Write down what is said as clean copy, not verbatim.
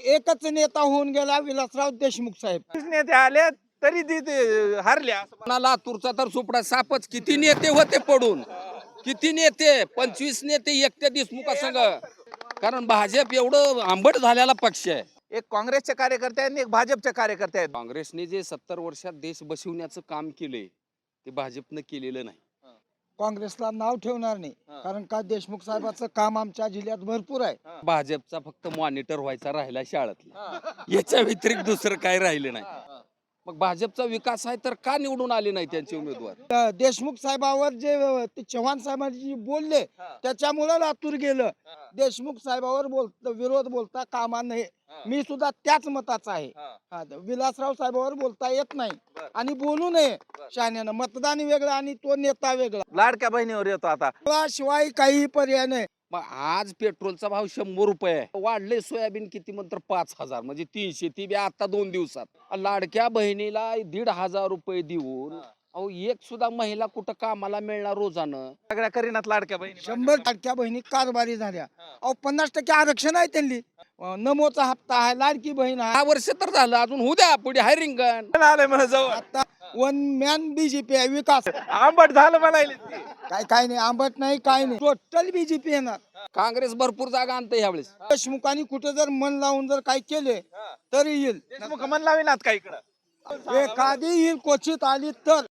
एकच नेता होऊन गेला, विलासराव देशमुख साहेब. नेते आले तरी ते हारले असं पुन्हा लातूरचा तर सुपडा सापच. किती नेते होते पडून, किती नेते, 25 नेते एकट्या देशमुखा संघ. कारण भाजप एवढं आंबट झालेला पक्ष आहे. एक काँग्रेसचे कार्यकर्ते आहेत आणि एक भाजपचे कार्यकर्ते आहेत. काँग्रेसने जे 70 वर्षात देश बसवण्याचं काम केले ते भाजपनं केलेलं नाही. काँग्रेसला नाव ठेवणार नाही, कारण का देशमुख साहेबाचं काम आमच्या जिल्ह्यात भरपूर आहे. भाजपचा फक्त मॉनिटर व्हायचा राहिला शाळेतला, याच्या व्यतिरिक्त दुसरं काही राहिलं नाही. मग भाजपचा विकास आहे तर का निवडून आले नाही त्यांचे उमेदवार? देशमुख साहेबावर जे ते चव्हाण साहेबांनी जे बोलले त्याच्यामुळे लातूर गेलं. देशमुख साहेबावर विरोध बोलता कामा नये. मी सुद्धा त्याच मताचा आहे. विलासराव साहेबावर बोलता येत नाही आणि बोलू नये. शहाण्यानं मतदान वेगळं आणि तो नेता वेगळा. लाडक्या बहिणीवर येतो आता. शिवाय काही पर्याय नाही. मग आज पेट्रोलचा भाव 100 रुपये आहे. वाढले सोयाबीन किती म्हणतात 5,000, म्हणजे 300. ती बी आता 2 दिवसात. लाडक्या बहिणीला 1,500 रुपये देऊन अहो एक सुद्धा महिला कुठं कामाला मिळणार रोजानं? सगळ्या करीनात लाडक्या बहिणी 100 लाडक्या बहिणी कारभारी झाल्या. अहो 50% आरक्षण आहे त्यांनी. नमोचा हप्ता आहे, लाडकी बहीण आहे. 6 वर्ष तर झालं, अजून होऊ द्या पुढे हायरिंग. आले मला जवळ. आता वन मॅन बीजेपी आहे. विकास आंबट झालं म्हणायले ते. काय नाही, आंबट नाही, काय नाही. टोटल बीजेपी येणार. काँग्रेस भरपूर जागा आणते ह्यावेळेस. देशमुखांनी कुठे जर मन लावून जर काय केले तरी येईल. देशमुख मन लावेनात का इकडं? एखादी येईल, क्वचित आली तर.